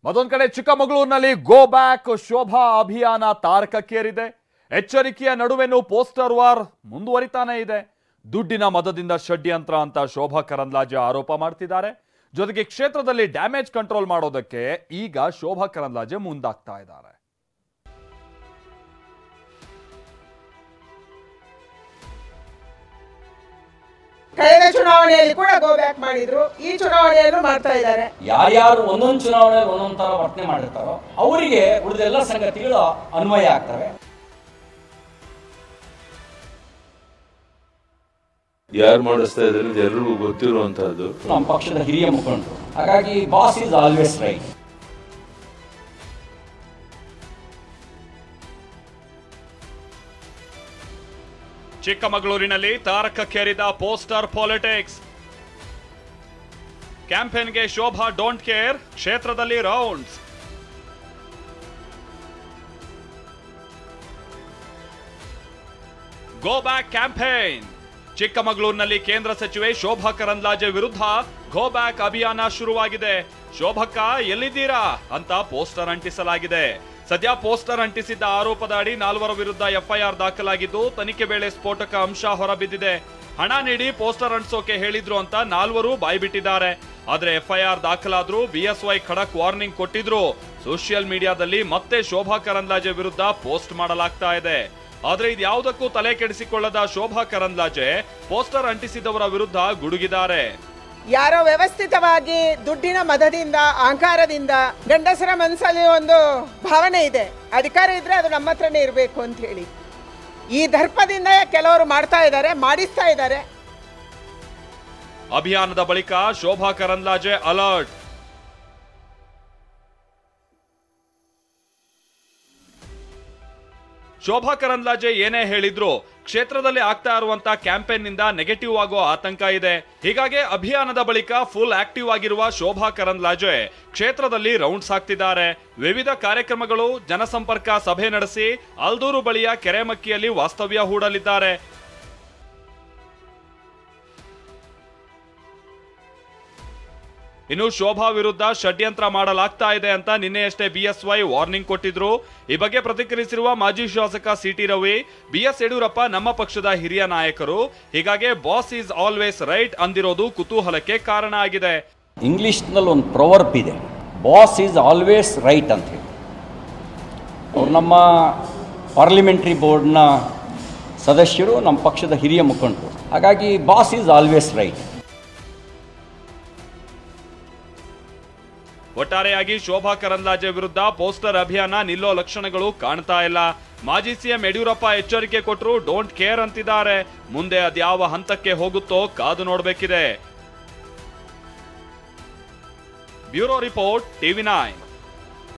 ಮತ್ತೊಂದು ಕಡೆ ಚಿಕ್ಕಮಗಳೂರಿನಲ್ಲಿ ಗೋ ಬ್ಯಾಕ್ ಶೋಭಾ ಅಭಿಯಾನ ತಾರಕಕ್ಕೇರಿದೆ. ಎಚ್ಚರಿಕೆಯ ನಡುವೆನೂ ಪೋಸ್ಟರ್ ವಾರ್ ಮುಂದುವರಿತಾನೆ ಇದೆ. ದುಡ್ಡಿನ ಮದದಿಂದ ಷಡ್ಯಂತ್ರ ಅಂತ ಶೋಭಾ ಕರಂದ್ಲಾಜೆ ಆರೋಪ ಮಾಡ್ತಿದ್ದಾರೆ. ಜೊತೆಗೆ ಕ್ಷೇತ್ರದಲ್ಲಿ ಡ್ಯಾಮೇಜ್ ಕಂಟ್ರೋಲ್ ಮಾಡೋದಕ್ಕೆ ಈಗ ಶೋಭಾ ಕರಂದ್ಲಾಜೆ ಮುಂದಾಗ್ತಾ ಇದ್ದಾರೆ. ಕಳೆದ ಚುನಾವಣೆಯಲ್ಲಿ ಕೂಡ ಗೋ ಬ್ಯಾಕ್ ಮಾಡಿದ್ರು, ಈ ಚುನಾವಣೆಯಲ್ಲೂ ಮಾಡ್ತಾ ಇದ್ದಾರೆ. ಯಾರ್ಯಾರು ಒಂದೊಂದು ಚುನಾವಣೆಯಲ್ಲಿ ಒಂದೊಂದು ತರ ವರ್ತನೆ ಮಾಡಿರ್ತಾರೋ ಅವರಿಗೆ ಉಳಿದೆಲ್ಲ ಸಂಗತಿಗಳು ಅನ್ವಯ ಆಗ್ತವೆ. ಯಾರು ಮಾಡಿಸ್ತಾ ಇದ್ದಾರೆ ಎಲ್ಲರಿಗೂ ಗೊತ್ತಿರುವಂತಹದ್ದು. ನಮ್ಮ ಪಕ್ಷದ ಹಿರಿಯ ಮುಖಂಡರು, ಹಾಗಾಗಿ ಬಾಸ್ ಈಸ್ ಆಲ್ವೇಸ್ ರೈಟ್. ಚಿಕ್ಕಮಗಳೂರಿನಲ್ಲಿ ತಾರಕಕ್ಕೇರಿದ ಪೋಸ್ಟರ್ ಪಾಲಿಟಿಕ್ಸ್. ಕ್ಯಾಂಪೇನ್ಗೆ ಶೋಭಾ ಡೋಂಟ್ ಕೇರ್, ಕ್ಷೇತ್ರದಲ್ಲಿ ರೌಂಡ್ಸ್. Go back campaign. ಚಿಕ್ಕಮಗಳೂರಿನಲ್ಲಿ ಕೇಂದ್ರ ಸಚಿವೆ ಶೋಭಾ ಕರಂದ್ಲಾಜೆ ವಿರುದ್ಧ ಗೋ ಬ್ಯಾಕ್ ಅಭಿಯಾನ ಶುರುವಾಗಿದೆ. ಶೋಭಕ್ಕ ಎಲ್ಲಿದ್ದೀರಾ ಅಂತ ಪೋಸ್ಟರ್ ಅಂಟಿಸಲಾಗಿದೆ. ಸದ್ಯ ಪೋಸ್ಟರ್ ಅಂಟಿಸಿದ್ದ ಆರೋಪದ ಅಡಿ 4 ವಿರುದ್ಧ ಎಫ್ಐಆರ್ ದಾಖಲಾಗಿದ್ದು, ತನಿಖೆ ವೇಳೆ ಸ್ಫೋಟಕ ಅಂಶ ಹೊರಬಿದ್ದಿದೆ. ಹಣ ನೀಡಿ ಪೋಸ್ಟರ್ ಅಂಟಿಸೋಕೆ ಹೇಳಿದ್ರು ಅಂತ 4 ಬಾಯ್ಬಿಟ್ಟಿದ್ದಾರೆ. ಆದ್ರೆ ಎಫ್ಐಆರ್ ದಾಖಲಾದ್ರೂ ಬಿಎಸ್ವೈ ಖಡಕ್ ವಾರ್ನಿಂಗ್ ಕೊಟ್ಟಿದ್ರು. ಸೋಷಿಯಲ್ ಮೀಡಿಯಾದಲ್ಲಿ ಮತ್ತೆ ಶೋಭಾ ಕರಂದ್ಲಾಜೆ ವಿರುದ್ಧ ಪೋಸ್ಟ್ ಮಾಡಲಾಗ್ತಾ ಇದೆ. ಆದ್ರೆ ಇದ್ಯಾವುದಕ್ಕೂ ತಲೆ ಕೆಡಿಸಿಕೊಳ್ಳದ ಶೋಭಾ ಕರಂದ್ಲಾಜೆ ಪೋಸ್ಟರ್ ಅಂಟಿಸಿದವರ ವಿರುದ್ಧ ಗುಡುಗಿದ್ದಾರೆ. ಯಾರೋ ವ್ಯವಸ್ಥಿತವಾಗಿ ದುಡ್ಡಿನ ಮದದಿಂದ, ಅಹಂಕಾರದಿಂದ, ಗಂಡಸರ ಮನಸ್ಸಲ್ಲಿ ಒಂದು ಭಾವನೆ ಇದೆ, ಅಧಿಕಾರ ಇದ್ರೆ ಅದು ನಮ್ಮ ಹತ್ರನೇ ಇರಬೇಕು ಅಂತ ಹೇಳಿ ಈ ದರ್ಪದಿಂದ ಕೆಲವರು ಮಾಡ್ತಾ ಇದ್ದಾರೆ, ಮಾಡಿಸ್ತಾ ಇದ್ದಾರೆ. ಅಭಿಯಾನದ ಬಳಿಕ ಶೋಭಾ ಕರಂದ್ಲಾಜೆ ಅಲರ್ಟ್. ಶೋಭಾ ಕರಂದ್ಲಾಜೆ ಏನೇ ಹೇಳಿದ್ರು ಕ್ಷೇತ್ರದಲ್ಲಿ ಆಗ್ತಾ ಇರುವಂತ ಕ್ಯಾಂಪೇನ್ ನಿಂದ ನೆಗೆಟಿವ್ ಆಗೋ ಆತಂಕ ಇದೆ. ಹೀಗಾಗಿ ಅಭಿಯಾನದ ಬಳಿಕ ಫುಲ್ ಆಕ್ಟಿವ್ ಆಗಿರುವ ಶೋಭಾ ಕರಂದ್ಲಾಜೆ ಕ್ಷೇತ್ರದಲ್ಲಿ ರೌಂಡ್ಸ್ ಹಾಕ್ತಿದ್ದಾರೆ. ವಿವಿಧ ಕಾರ್ಯಕ್ರಮಗಳು, ಜನಸಂಪರ್ಕ ಸಭೆ ನಡೆಸಿ ಆಲ್ದೂರು ಬಳಿಯ ಕೆರೆಮಕ್ಕಿಯಲ್ಲಿ ವಾಸ್ತವ್ಯ ಹೂಡಲಿದ್ದಾರೆ. ಇನ್ನು ಶೋಭಾ ವಿರುದ್ಧ ಷಡ್ಯಂತ್ರ ಮಾಡಲಾಗ್ತಾ ಇದೆ ಅಂತ ನಿನ್ನೆಯಷ್ಟೇ ಬಿಎಸ್ವೈ ವಾರ್ನಿಂಗ್ ಕೊಟ್ಟಿದ್ರು. ಈ ಬಗ್ಗೆ ಪ್ರತಿಕ್ರಿಯಿಸಿರುವ ಮಾಜಿ ಶಾಸಕ ಸಿಟಿ ರವಿ, ಬಿಎಸ್ ಯಡಿಯೂರಪ್ಪ ನಮ್ಮ ಪಕ್ಷದ ಹಿರಿಯ ನಾಯಕರು, ಹೀಗಾಗಿ ಬಾಸ್ ಈಸ್ ಆಲ್ವೇಸ್ ರೈಟ್ ಅಂದಿರೋದು ಕುತೂಹಲಕ್ಕೆ ಕಾರಣ ಆಗಿದೆ. ಇಂಗ್ಲಿಷ್ ನಲ್ಲಿ ಒಂದು ಪ್ರೊವರ್ಬ್ ಇದೆ, ಬಾಸ್ ಈಸ್ ಆಲ್ವೇಸ್ ರೈಟ್ ಅಂತ ಹೇಳಿ. ಅವ್ರು ನಮ್ಮ ಪಾರ್ಲಿಮೆಂಟ್ರಿ ಬೋರ್ಡ್ನ ಸದಸ್ಯರು, ನಮ್ಮ ಪಕ್ಷದ ಹಿರಿಯ ಮುಖಂಡರು, ಹಾಗಾಗಿ ಬಾಸ್ ಈಸ್ ಆಲ್ವೇಸ್ ರೈಟ್. ಒಟ್ಟಾರೆಯಾಗಿ ಶೋಭಾ ಕರಂದ್ಲಾಜೆ ವಿರುದ್ಧ ಪೋಸ್ಟರ್ ಅಭಿಯಾನ ನಿಲ್ಲೋ ಲಕ್ಷಣಗಳು ಕಾಣ್ತಾ ಇಲ್ಲ. ಮಾಜಿ ಸಿಎಂ ಯಡಿಯೂರಪ್ಪ ಎಚ್ಚರಿಕೆ ಕೊಟ್ಟರು, ಡೋಂಟ್ ಕೇರ್ ಅಂತಿದ್ದಾರೆ. ಮುಂದೆ ಅದ್ಯಾವ ಹಂತಕ್ಕೆ ಹೋಗುತ್ತೋ ಕಾದು ನೋಡಬೇಕಿದೆ. Bureau report, TV9.